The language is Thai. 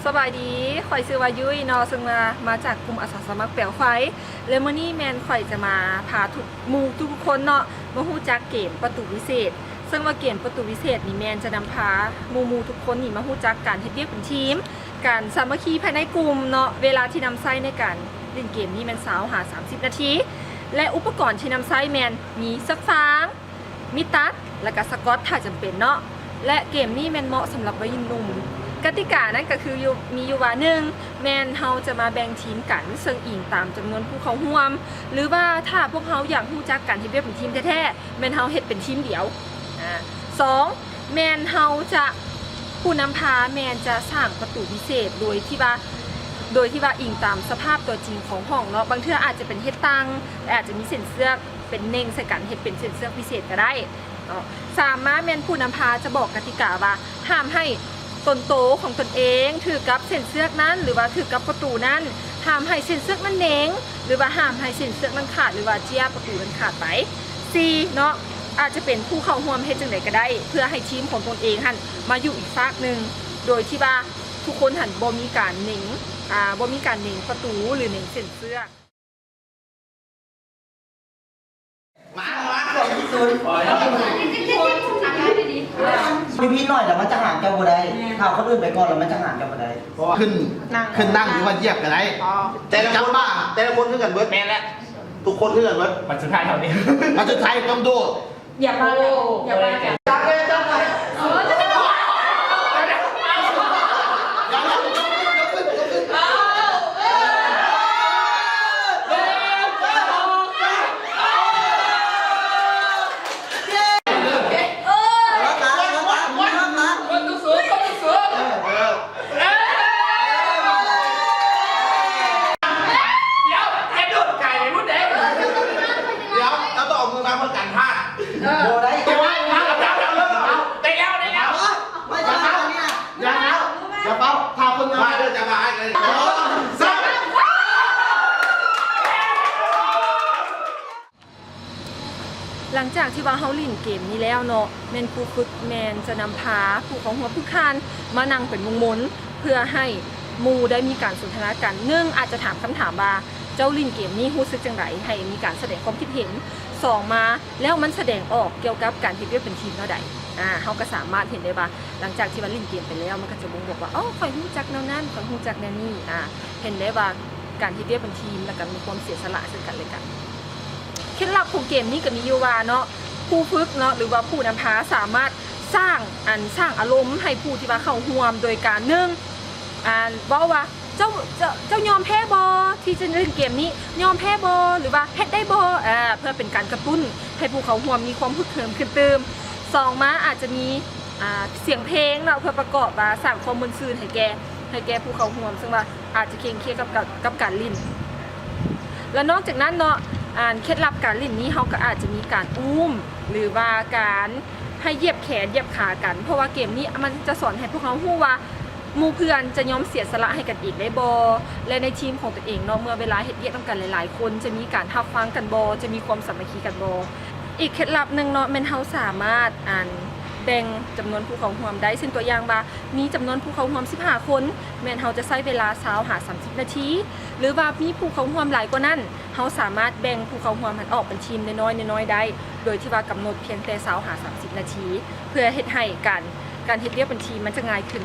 สบายดีข่อยชื่อว่ายุ้ยเนาะซึ่งมาจากกลุ่มอาสาสมัครแปลวไฟและมื้อนี้แมนข่อยจะมาพาทุกคนเนาะมาฮู้จักเกมประตูวิเศษซึ่งว่าเกมประตูวิเศษนี่แมนจะนำพาหมู่ทุกคนนี่มาฮู้จักการเฮ็ดเวียกเป็นทีมการสามัคคีภายในกลุ่มเนาะเวลาที่นำใช้ในการเล่นเกมนี้แมน30 นาทีและอุปกรณ์ที่นำใช้แมนมีซักฟางมีตัดและก็สกอตถ้าจำเป็นเนาะและเกมนี้แมนเหมาะสำหรับวัยรุ่นกติกานั้นก็คือมีอยู่ว่า1แมนเฮาจะมาแบ่งทีมกันซึ่งอิงตามจำนวนผู้เข้าร่วมหรือว่าถ้าพวกเฮาอยากรู้จักกันเฮ็ดเป็นทีมแท้ๆแมนเฮาเฮ็ดเป็นทีมเดียว2แมนเฮาจะผู้นำพาแมนจะสร้างประตูพิเศษโดยที่ว่าอิงตามสภาพตัวจริงของห้องเนาะบางเทื่ออาจจะเป็นเฮ็ดตังและอาจจะมีเส้นเสื้อเป็นเน่งใส่กันเฮ็ดเป็นเส้นเสื้อพิเศษก็ได้3แมนผู้นำพาจะบอกกติกาว่าห้ามให้ตนโตของตนเองถือกับเส้นเสื้อนั้นหรือว่าถือกับประตูนั้นห้ามให้เส้นเสื้อนั้นเน่งหรือว่าห้ามให้เส้นเสื้อนั้นขาดหรือว่าเจียประตูนั้นขาดไป4เนาะอาจจะเป็นผู้เข้าร่วมเฮ็ดจังไดก็ได้เพื่อให้ทีมของตนเองหันมาอยู่อีกฝากหนึ่งโดยที่ว่าทุกคนหันบ่มีการเน่งประตูหรือเน่งเส้นเสื้อมาศูนย์พี่หน่อยแล้วมันจะหางเจ้าบัได้ถ้าคนอื่นไปก่อนแล้วมันจะหางเจ้าบัได้ขึ้นนั่งหรือว่าเหยียบกันได้แต่ละคนขึ้นกันเบิร์ดแมนแล้วทุกคนขึ้นกันเบิร์ดมันสุดท้ายเท่านี้มันสุดท้ายต้องดูอย่ามากันจับเลยโบได้อย่าเป้าพาคนมาเดินจะมาไอ้เลยหลังจากที่ว่าเฮาลิ่นเกมนี้แล้วเนาะแมนผู้ฝึกแมนจะนำพาผู้ของหัวผู้คานมานั่งเป็นวงมนเพื่อให้หมู่ได้มีการสนทนากันอาจจะถามคำถามว่าเจ้าลิ่นเกมนี้รู้สึกจังไรให้มีการแสดงความคิดเห็น2มาแล้วมันแสดงออกเกี่ยวกับการเฮ็ดเวียกเป็นทีมเท่าใดเฮาก็สามารถเห็นได้ว่าหลังจากที่มันลิ่นเกมไปแล้วมันก็จะบ่งบอกว่าข่อยรู้จักแนวนั้นข่อยรู้จักแนวนี้เห็นได้ว่าการเฮ็ดเวียกเป็นทีมแล้วก็มีความเสียสละซึ่งกันและกันเคล็ดลับของเกมนี้ก็มีอยู่ว่าเนาะผู้ฝึกเนาะหรือว่าผู้นำพาสามารถสร้างอารมณ์ให้ผู้ที่ว่าเข้าร่วมโดยการบอกว่าเจ้ายอมแพ้บอที่จะเล่นเกมนี้ยอมแพ้บอหรือว่าเฮ็ดได้บอเพื่อเป็นการกระตุ้นให้ผู้เข้าร่วมมีความฮึกเหิมขึ้นเติม2มาอาจจะมีเสียงเพลงเนาะเพื่อประกอบสร้างความมึนซื่นให้แก่ผู้เข้าร่วมซึ่งว่าอาจจะเคร่งเครียดกับการลิ้นและนอกจากนั้นเนาะเคล็ดลับการลิ้นนี้เขาก็อาจจะมีการอุ้มหรือว่าการให้เหยียบแขนเหยียบขากันเพราะว่าเกมนี้มันจะสอนให้พวกเขารู้ว่าหมู่เพื่อนจะยอมเสียสละให้กันอีกได้บอและในทีมของตัวเองเนาะเมื่อเวลาเฮ็ดเวียกต้องกันหลายๆคนจะมีการทับฟังกันบอจะมีความสามัคคีกันบออีกเคล็ดลับหนึ่งเนาะแม่นเฮาสามารถแบ่งจำนวนผู้เข้าร่วมได้เช่นตัวอย่างว่ามีจำนวนผู้เข้าร่วม15คนแม่นเฮาจะใช้เวลา30 นาทีหรือว่ามีผู้เข้าร่วมหลายกว่านั้นเฮาสามารถแบ่งผู้เข้าร่วมมันออกเป็นทีมน้อยๆได้โดยที่ว่ากำหนดเพียงแต่30 นาทีเพื่อเฮ็ดให้การเฮ็ดเวียกเป็นทีมมันจะง่ายขึ้น